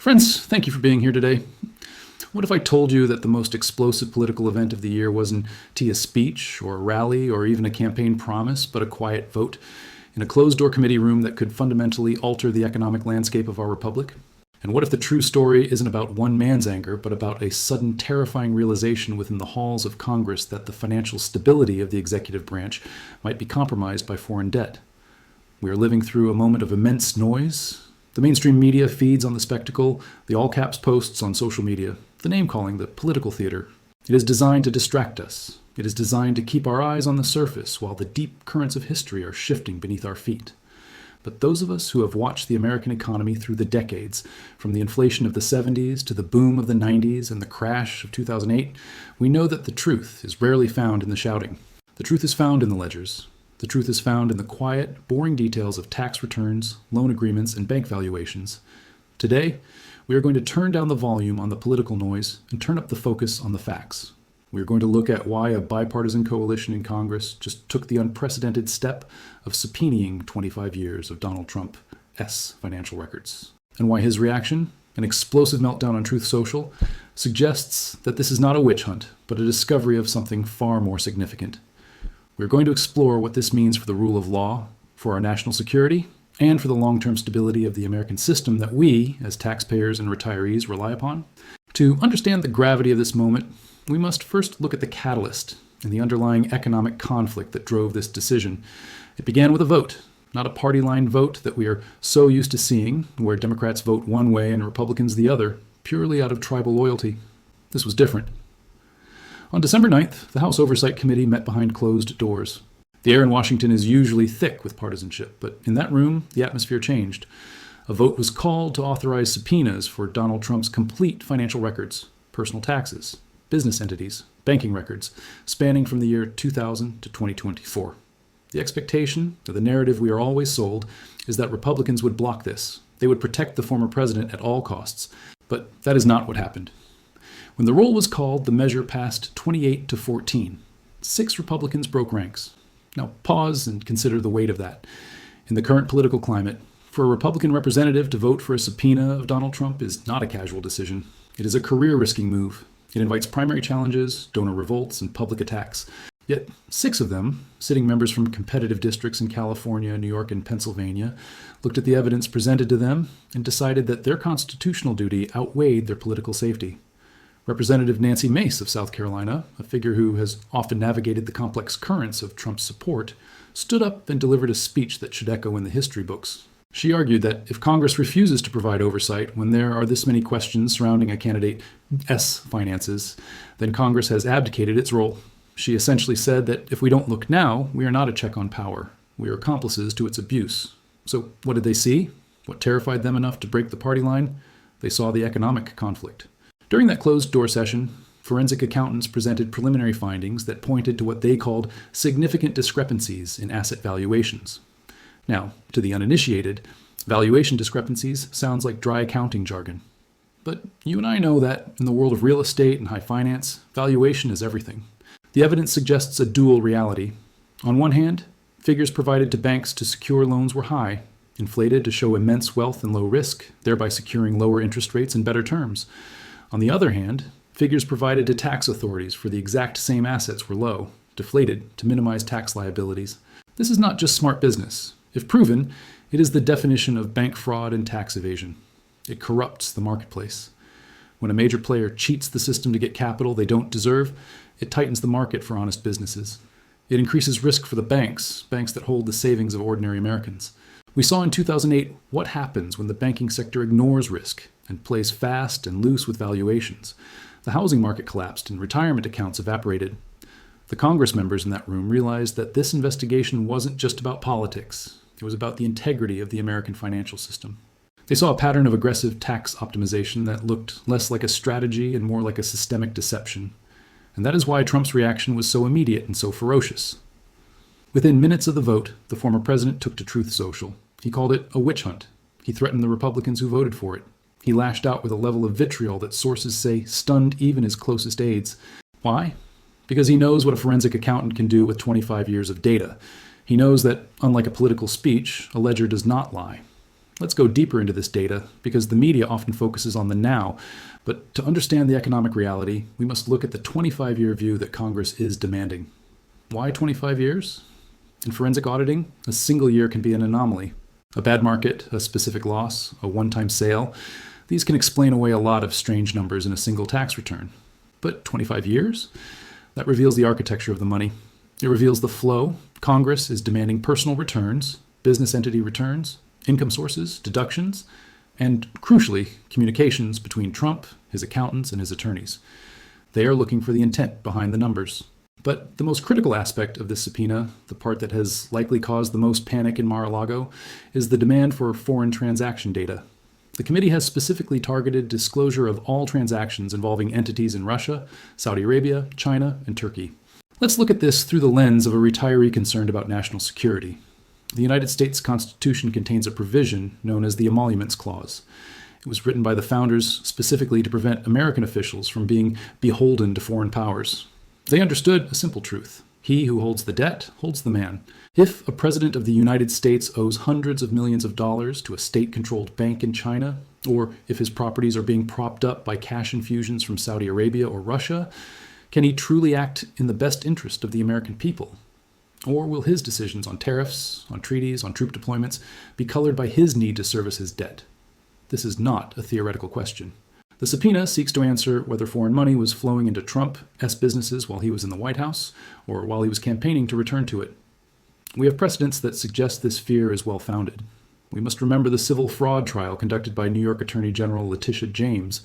Friends, thank you for being here today. What if I told you that the most explosive political event of the year wasn't a speech or a rally or even a campaign promise, but a quiet vote in a closed-door committee room that could fundamentally alter the economic landscape of our republic? And what if the true story isn't about one man's anger, but about a sudden terrifying realization within the halls of Congress that the financial stability of the executive branch might be compromised by foreign debt? We are living through a moment of immense noise. The mainstream media feeds on the spectacle, the all-caps posts on social media, the name-calling, the political theater. It is designed to distract us. It is designed to keep our eyes on the surface while the deep currents of history are shifting beneath our feet. But those of us who have watched the American economy through the decades, from the inflation of the 70s to the boom of the 90s and the crash of 2008, we know that the truth is rarely found in the shouting. The truth is found in the ledgers. The truth is found in the quiet, boring details of tax returns, loan agreements, and bank valuations. Today, we are going to turn down the volume on the political noise and turn up the focus on the facts. We are going to look at why a bipartisan coalition in Congress just took the unprecedented step of subpoenaing 25 years of Donald Trump's financial records, and why his reaction, an explosive meltdown on Truth Social, suggests that this is not a witch hunt, but a discovery of something far more significant. We're going to explore what this means for the rule of law, for our national security, and for the long-term stability of the American system that we, as taxpayers and retirees, rely upon. To understand the gravity of this moment, we must first look at the catalyst and the underlying economic conflict that drove this decision. It began with a vote, not a party-line vote that we are so used to seeing, where Democrats vote one way and Republicans the other, purely out of tribal loyalty. This was different. On December 9th, the House Oversight Committee met behind closed doors. The air in Washington is usually thick with partisanship, but in that room, the atmosphere changed. A vote was called to authorize subpoenas for Donald Trump's complete financial records, personal taxes, business entities, banking records, spanning from the year 2000 to 2024. The expectation, or the narrative we are always sold, is that Republicans would block this. They would protect the former president at all costs. But that is not what happened. When the roll was called, the measure passed 28 to 14. 6 Republicans broke ranks. Now pause and consider the weight of that. In the current political climate, for a Republican representative to vote for a subpoena of Donald Trump is not a casual decision. It is a career-risking move. It invites primary challenges, donor revolts, and public attacks. Yet 6 of them, sitting members from competitive districts in California, New York, and Pennsylvania, looked at the evidence presented to them and decided that their constitutional duty outweighed their political safety. Representative Nancy Mace of South Carolina, a figure who has often navigated the complex currents of Trump's support, stood up and delivered a speech that should echo in the history books. She argued that if Congress refuses to provide oversight when there are this many questions surrounding a candidate's finances, then Congress has abdicated its role. She essentially said that if we don't look now, we are not a check on power. We are accomplices to its abuse. So what did they see? What terrified them enough to break the party line? They saw the economic conflict. During that closed-door session, forensic accountants presented preliminary findings that pointed to what they called significant discrepancies in asset valuations. Now, to the uninitiated, valuation discrepancies sounds like dry accounting jargon. But you and I know that in the world of real estate and high finance, valuation is everything. The evidence suggests a dual reality. On one hand, figures provided to banks to secure loans were high, inflated to show immense wealth and low risk, thereby securing lower interest rates and better terms. On the other hand, figures provided to tax authorities for the exact same assets were low, deflated to minimize tax liabilities. This is not just smart business. If proven, it is the definition of bank fraud and tax evasion. It corrupts the marketplace. When a major player cheats the system to get capital they don't deserve, it tightens the market for honest businesses. It increases risk for the banks that hold the savings of ordinary Americans. We saw in 2008 what happens when the banking sector ignores risk and plays fast and loose with valuations. The housing market collapsed and retirement accounts evaporated. The Congress members in that room realized that this investigation wasn't just about politics. It was about the integrity of the American financial system. They saw a pattern of aggressive tax optimization that looked less like a strategy and more like a systemic deception. And that is why Trump's reaction was so immediate and so ferocious. Within minutes of the vote, the former president took to Truth Social. He called it a witch hunt. He threatened the Republicans who voted for it. He lashed out with a level of vitriol that sources say stunned even his closest aides. Why? Because he knows what a forensic accountant can do with 25 years of data. He knows that, unlike a political speech, a ledger does not lie. Let's go deeper into this data, because the media often focuses on the now. But to understand the economic reality, we must look at the 25-year view that Congress is demanding. Why 25 years? In forensic auditing, a single year can be an anomaly. A bad market, a specific loss, a one-time sale, these can explain away a lot of strange numbers in a single tax return. But 25 years? That reveals the architecture of the money. It reveals the flow. Congress is demanding personal returns, business entity returns, income sources, deductions, and, crucially, communications between Trump, his accountants, and his attorneys. They are looking for the intent behind the numbers. But the most critical aspect of this subpoena, the part that has likely caused the most panic in Mar-a-Lago, is the demand for foreign transaction data. The committee has specifically targeted disclosure of all transactions involving entities in Russia, Saudi Arabia, China, and Turkey. Let's look at this through the lens of a retiree concerned about national security. The United States Constitution contains a provision known as the Emoluments Clause. It was written by the founders specifically to prevent American officials from being beholden to foreign powers. They understood a simple truth. He who holds the debt holds the man. If a president of the United States owes hundreds of millions of dollars to a state-controlled bank in China, or if his properties are being propped up by cash infusions from Saudi Arabia or Russia, can he truly act in the best interest of the American people? Or will his decisions on tariffs, on treaties, on troop deployments be colored by his need to service his debt? This is not a theoretical question. The subpoena seeks to answer whether foreign money was flowing into Trump's businesses while he was in the White House, or while he was campaigning to return to it. We have precedents that suggest this fear is well-founded. We must remember the civil fraud trial conducted by New York Attorney General Letitia James.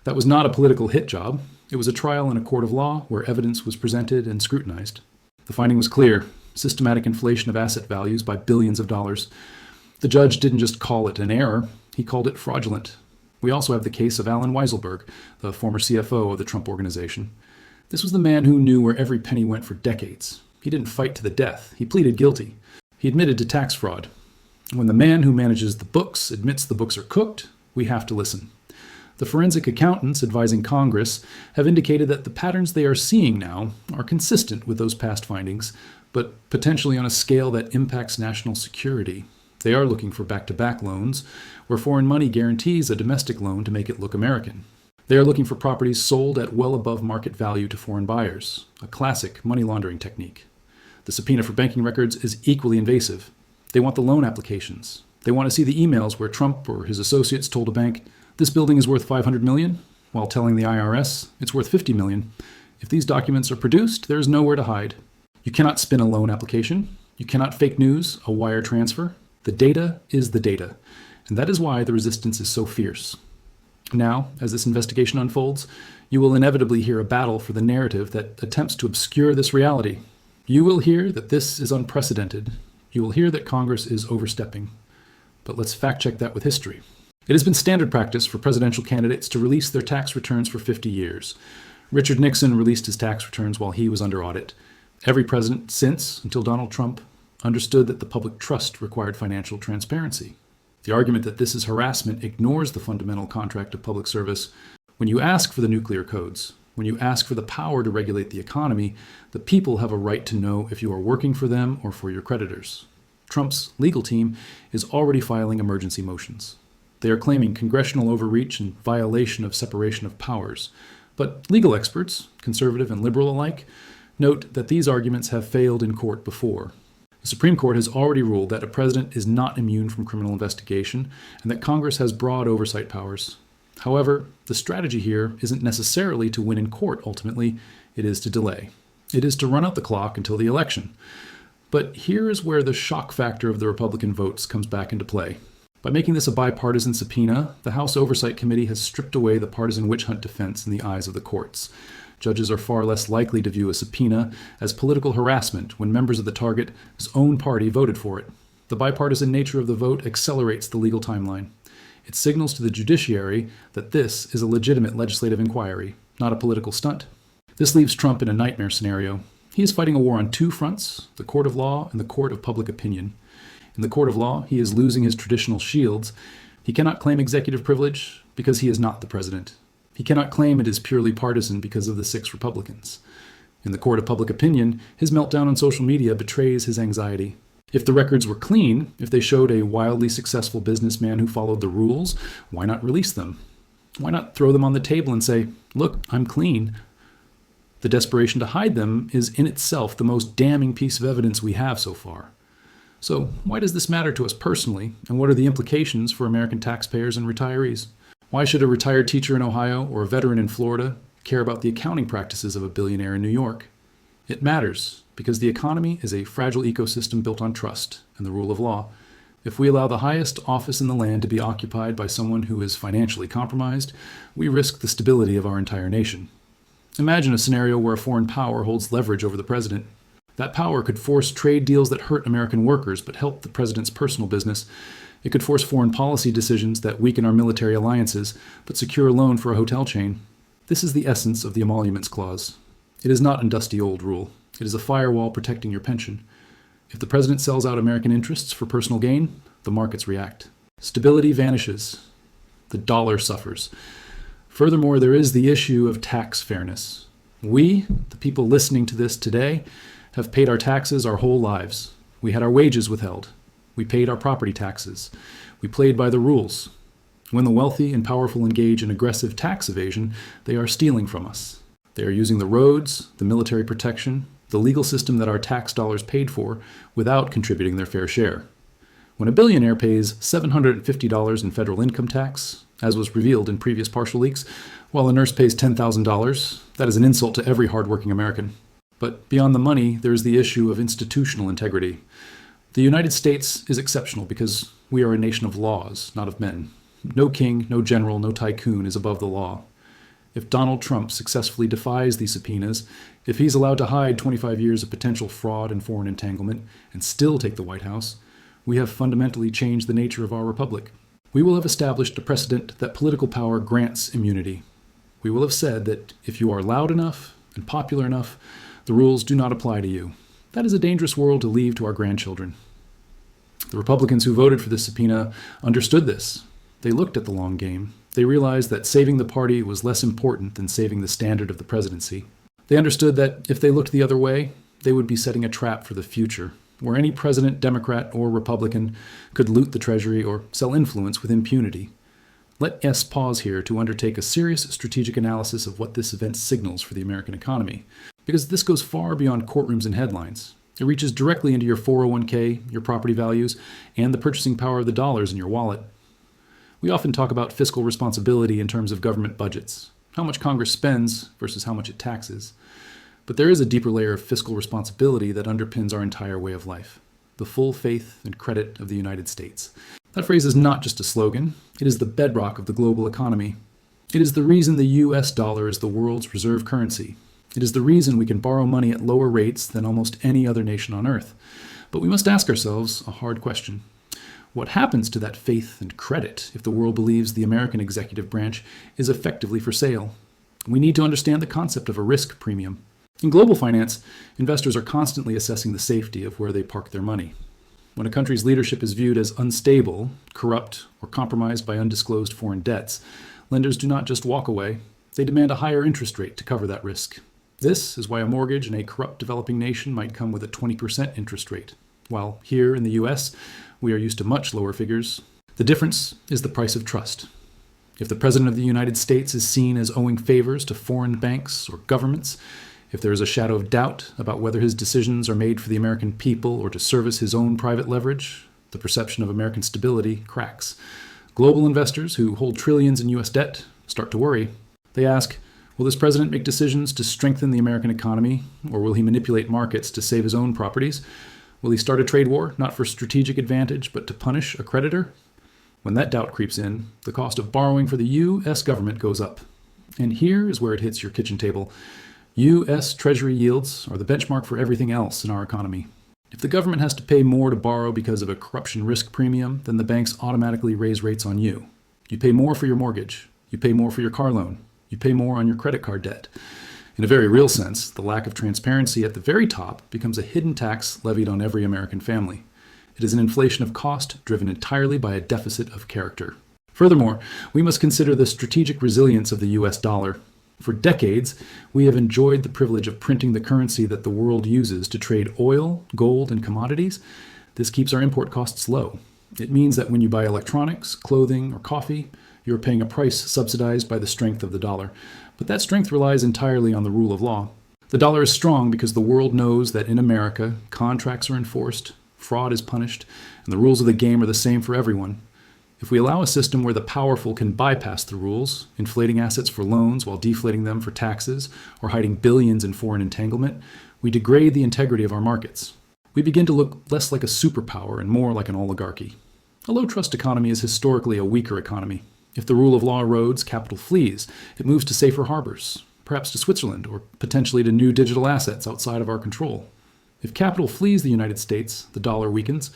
That was not a political hit job. It was a trial in a court of law where evidence was presented and scrutinized. The finding was clear: systematic inflation of asset values by billions of dollars. The judge didn't just call it an error, he called it fraudulent. We also have the case of Alan Weiselberg, the former CFO of the Trump Organization. This was the man who knew where every penny went for decades. He didn't fight to the death. He pleaded guilty. He admitted to tax fraud. When the man who manages the books admits the books are cooked, we have to listen. The forensic accountants advising Congress have indicated that the patterns they are seeing now are consistent with those past findings, but potentially on a scale that impacts national security. They are looking for back-to-back loans, where foreign money guarantees a domestic loan to make it look American. They are looking for properties sold at well above market value to foreign buyers, a classic money laundering technique. The subpoena for banking records is equally invasive. They want the loan applications. They want to see the emails where Trump or his associates told a bank, "This building is worth $500 million," while telling the IRS it's worth $50 million. If these documents are produced, there is nowhere to hide. You cannot spin a loan application. You cannot fake news a wire transfer. The data is the data, and that is why the resistance is so fierce. Now, as this investigation unfolds, you will inevitably hear a battle for the narrative that attempts to obscure this reality. You will hear that this is unprecedented. You will hear that Congress is overstepping. But let's fact-check that with history. It has been standard practice for presidential candidates to release their tax returns for 50 years. Richard Nixon released his tax returns while he was under audit. Every president since, until Donald Trump, understood that the public trust required financial transparency. The argument that this is harassment ignores the fundamental contract of public service. When you ask for the nuclear codes, when you ask for the power to regulate the economy, the people have a right to know if you are working for them or for your creditors. Trump's legal team is already filing emergency motions. They are claiming congressional overreach and violation of separation of powers. But legal experts, conservative and liberal alike, note that these arguments have failed in court before. The Supreme Court has already ruled that a president is not immune from criminal investigation and that Congress has broad oversight powers. However, the strategy here isn't necessarily to win in court ultimately, it is to delay. It is to run out the clock until the election. But here is where the shock factor of the Republican votes comes back into play. By making this a bipartisan subpoena, the House Oversight Committee has stripped away the partisan witch hunt defense in the eyes of the courts. Judges are far less likely to view a subpoena as political harassment when members of the target's own party voted for it. The bipartisan nature of the vote accelerates the legal timeline. It signals to the judiciary that this is a legitimate legislative inquiry, not a political stunt. This leaves Trump in a nightmare scenario. He is fighting a war on two fronts, the court of law and the court of public opinion. In the court of law, he is losing his traditional shields. He cannot claim executive privilege because he is not the president. He cannot claim it is purely partisan because of the 6 Republicans. In the court of public opinion, his meltdown on social media betrays his anxiety. If the records were clean, if they showed a wildly successful businessman who followed the rules, why not release them? Why not throw them on the table and say, look, I'm clean? The desperation to hide them is in itself the most damning piece of evidence we have so far. So why does this matter to us personally, and what are the implications for American taxpayers and retirees? Why should a retired teacher in Ohio or a veteran in Florida care about the accounting practices of a billionaire in New York? It matters because the economy is a fragile ecosystem built on trust and the rule of law. If we allow the highest office in the land to be occupied by someone who is financially compromised, we risk the stability of our entire nation. Imagine a scenario where a foreign power holds leverage over the president. That power could force trade deals that hurt American workers but help the president's personal business. It could force foreign policy decisions that weaken our military alliances but secure a loan for a hotel chain. This is the essence of the Emoluments Clause. It is not a dusty old rule. It is a firewall protecting your pension. If the president sells out American interests for personal gain, the markets react. Stability vanishes. The dollar suffers. Furthermore, there is the issue of tax fairness. We, the people listening to this today, have paid our taxes our whole lives. We had our wages withheld. We paid our property taxes. We played by the rules. When the wealthy and powerful engage in aggressive tax evasion, they are stealing from us. They are using the roads, the military protection, the legal system that our tax dollars paid for, without contributing their fair share. When a billionaire pays $750 in federal income tax, as was revealed in previous partial leaks, while a nurse pays $10,000, that is an insult to every hardworking American. But beyond the money, there is the issue of institutional integrity. The United States is exceptional because we are a nation of laws, not of men. No king, no general, no tycoon is above the law. If Donald Trump successfully defies these subpoenas, if he's allowed to hide 25 years of potential fraud and foreign entanglement and still take the White House, we have fundamentally changed the nature of our republic. We will have established a precedent that political power grants immunity. We will have said that if you are loud enough and popular enough, the rules do not apply to you. That is a dangerous world to leave to our grandchildren. The Republicans who voted for this subpoena understood this. They looked at the long game. They realized that saving the party was less important than saving the standard of the presidency. They understood that if they looked the other way, they would be setting a trap for the future, where any president, Democrat or Republican, could loot the Treasury or sell influence with impunity. Let us pause here to undertake a serious strategic analysis of what this event signals for the American economy, because this goes far beyond courtrooms and headlines. It reaches directly into your 401k, your property values, and the purchasing power of the dollars in your wallet. We often talk about fiscal responsibility in terms of government budgets, how much Congress spends versus how much it taxes. But there is a deeper layer of fiscal responsibility that underpins our entire way of life, the full faith and credit of the United States. That phrase is not just a slogan, it is the bedrock of the global economy. It is the reason the US dollar is the world's reserve currency. It is the reason we can borrow money at lower rates than almost any other nation on earth. But we must ask ourselves a hard question. What happens to that faith and credit if the world believes the American executive branch is effectively for sale? We need to understand the concept of a risk premium. In global finance, investors are constantly assessing the safety of where they park their money. When a country's leadership is viewed as unstable, corrupt, or compromised by undisclosed foreign debts, lenders do not just walk away, they demand a higher interest rate to cover that risk. This is why a mortgage in a corrupt developing nation might come with a 20% interest rate, while here in the US, we are used to much lower figures. The difference is the price of trust. If the President of the United States is seen as owing favors to foreign banks or governments, if there is a shadow of doubt about whether his decisions are made for the American people or to service his own private leverage, the perception of American stability cracks. Global investors who hold trillions in US debt start to worry. They ask, will this president make decisions to strengthen the American economy, or will he manipulate markets to save his own properties? Will he start a trade war, not for strategic advantage, but to punish a creditor? When that doubt creeps in, the cost of borrowing for the U.S. government goes up. And here is where it hits your kitchen table. U.S. Treasury yields are the benchmark for everything else in our economy. If the government has to pay more to borrow because of a corruption risk premium, then the banks automatically raise rates on you. You pay more for your mortgage. You pay more for your car loan. You pay more on your credit card debt. In a very real sense, the lack of transparency at the very top becomes a hidden tax levied on every American family. It is an inflation of cost driven entirely by a deficit of character. Furthermore, we must consider the strategic resilience of the US dollar. For decades, we have enjoyed the privilege of printing the currency that the world uses to trade oil, gold, and commodities. This keeps our import costs low. It means that when you buy electronics, clothing, or coffee, you're paying a price subsidized by the strength of the dollar. But that strength relies entirely on the rule of law. The dollar is strong because the world knows that in America, contracts are enforced, fraud is punished, and the rules of the game are the same for everyone. If we allow a system where the powerful can bypass the rules, inflating assets for loans while deflating them for taxes, or hiding billions in foreign entanglement, we degrade the integrity of our markets. We begin to look less like a superpower and more like an oligarchy. A low-trust economy is historically a weaker economy. If the rule of law erodes, capital flees. It moves to safer harbors, perhaps to Switzerland, or potentially to new digital assets outside of our control. If capital flees the United States, the dollar weakens,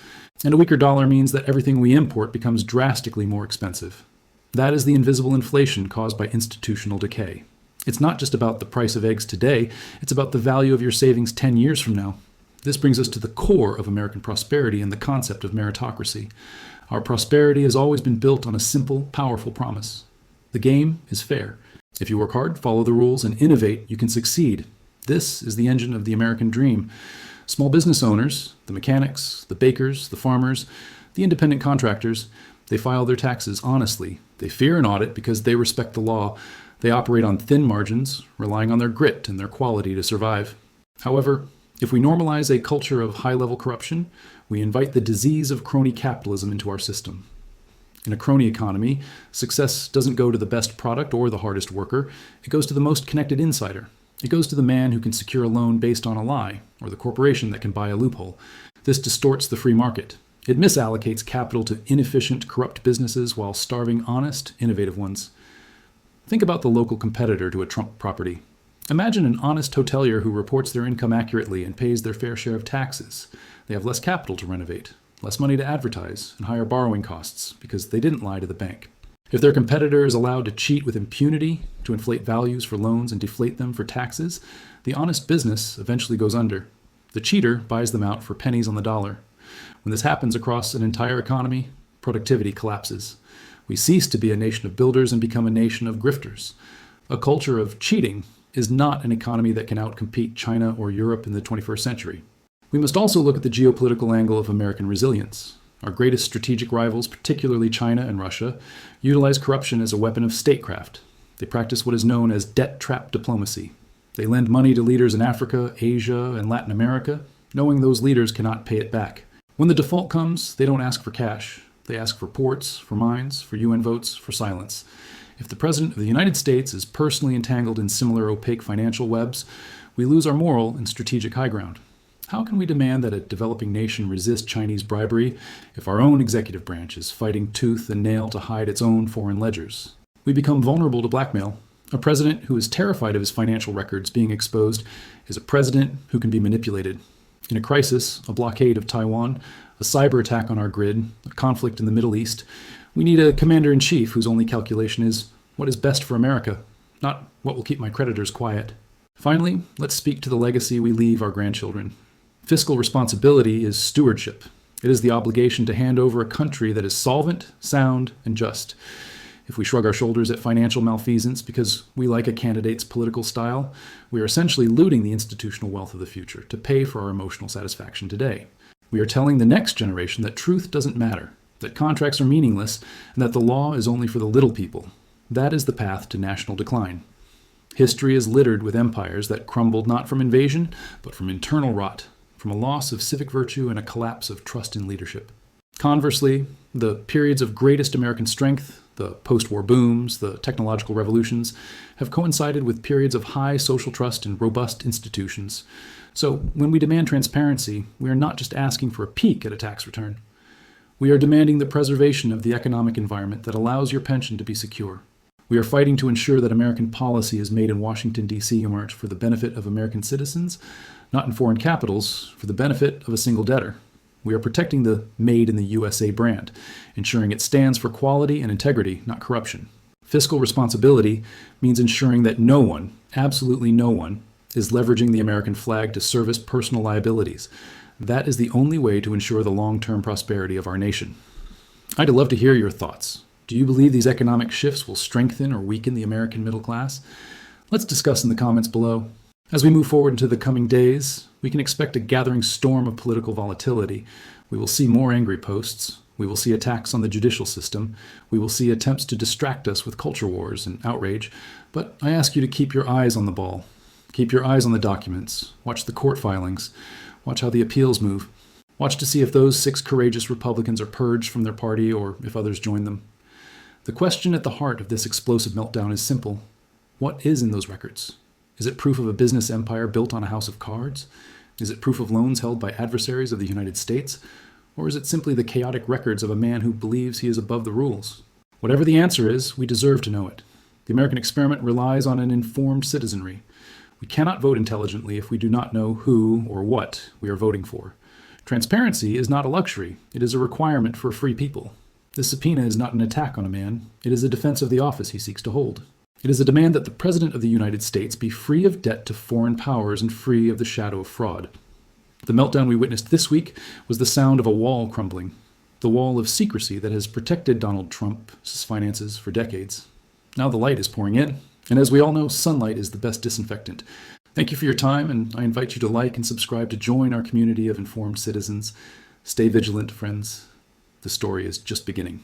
and a weaker dollar means that everything we import becomes drastically more expensive. That is the invisible inflation caused by institutional decay. It's not just about the price of eggs today, it's about the value of your savings 10 years from now. This brings us to the core of American prosperity and the concept of meritocracy. Our prosperity has always been built on a simple, powerful promise. The game is fair. If you work hard, follow the rules, and innovate, you can succeed. This is the engine of the American dream. Small business owners, the mechanics, the bakers, the farmers, the independent contractors, they file their taxes honestly. They fear an audit because they respect the law. They operate on thin margins, relying on their grit and their quality to survive. However, if we normalize a culture of high-level corruption, we invite the disease of crony capitalism into our system. In a crony economy, success doesn't go to the best product or the hardest worker. It goes to the most connected insider. It goes to the man who can secure a loan based on a lie, or the corporation that can buy a loophole. This distorts the free market. It misallocates capital to inefficient, corrupt businesses while starving honest, innovative ones. Think about the local competitor to a Trump property. Imagine an honest hotelier who reports their income accurately and pays their fair share of taxes. They have less capital to renovate, less money to advertise, and higher borrowing costs because they didn't lie to the bank. If their competitor is allowed to cheat with impunity, to inflate values for loans and deflate them for taxes, the honest business eventually goes under. The cheater buys them out for pennies on the dollar. When this happens across an entire economy, productivity collapses. We cease to be a nation of builders and become a nation of grifters. A culture of cheating is not an economy that can outcompete China or Europe in the 21st century. We must also look at the geopolitical angle of American resilience. Our greatest strategic rivals, particularly China and Russia, utilize corruption as a weapon of statecraft. They practice what is known as debt trap diplomacy. They lend money to leaders in Africa, Asia, and Latin America, knowing those leaders cannot pay it back. When the default comes, they don't ask for cash. They ask for ports, for mines, for UN votes, for silence. If the President of the United States is personally entangled in similar opaque financial webs, we lose our moral and strategic high ground. How can we demand that a developing nation resist Chinese bribery if our own executive branch is fighting tooth and nail to hide its own foreign ledgers? We become vulnerable to blackmail. A president who is terrified of his financial records being exposed is a president who can be manipulated. In a crisis, a blockade of Taiwan, a cyber attack on our grid, a conflict in the Middle East, we need a commander-in-chief whose only calculation is what is best for America, not what will keep my creditors quiet. Finally, let's speak to the legacy we leave our grandchildren. Fiscal responsibility is stewardship. It is the obligation to hand over a country that is solvent, sound, and just. If we shrug our shoulders at financial malfeasance because we like a candidate's political style, we are essentially looting the institutional wealth of the future to pay for our emotional satisfaction today. We are telling the next generation that truth doesn't matter, that contracts are meaningless, and that the law is only for the little people. That is the path to national decline. History is littered with empires that crumbled not from invasion, but from internal rot, from a loss of civic virtue and a collapse of trust in leadership. Conversely, the periods of greatest American strength, the post-war booms, the technological revolutions, have coincided with periods of high social trust and robust institutions. So when we demand transparency, we are not just asking for a peek at a tax return. We are demanding the preservation of the economic environment that allows your pension to be secure. We are fighting to ensure that American policy is made in Washington, D.C. for the benefit of American citizens, not in foreign capitals for the benefit of a single debtor. We are protecting the Made in the USA brand, ensuring it stands for quality and integrity, not corruption. Fiscal responsibility means ensuring that no one, absolutely no one, is leveraging the American flag to service personal liabilities. That is the only way to ensure the long-term prosperity of our nation. I'd love to hear your thoughts. Do you believe these economic shifts will strengthen or weaken the American middle class? Let's discuss in the comments below. As we move forward into the coming days, we can expect a gathering storm of political volatility. We will see more angry posts. We will see attacks on the judicial system. We will see attempts to distract us with culture wars and outrage. But I ask you to keep your eyes on the ball. Keep your eyes on the documents. Watch the court filings. Watch how the appeals move. Watch to see if those 6 courageous Republicans are purged from their party or if others join them. The question at the heart of this explosive meltdown is simple. What is in those records? Is it proof of a business empire built on a house of cards? Is it proof of loans held by adversaries of the United States? Or is it simply the chaotic records of a man who believes he is above the rules? Whatever the answer is, we deserve to know it. The American experiment relies on an informed citizenry. We cannot vote intelligently if we do not know who or what we are voting for. Transparency is not a luxury. It is a requirement for a free people. This subpoena is not an attack on a man. It is a defense of the office he seeks to hold. It is a demand that the President of the United States be free of debt to foreign powers and free of the shadow of fraud. The meltdown we witnessed this week was the sound of a wall crumbling, the wall of secrecy that has protected Donald Trump's finances for decades. Now the light is pouring in, and as we all know, sunlight is the best disinfectant. Thank you for your time, and I invite you to like and subscribe to join our community of informed citizens. Stay vigilant, friends. The story is just beginning.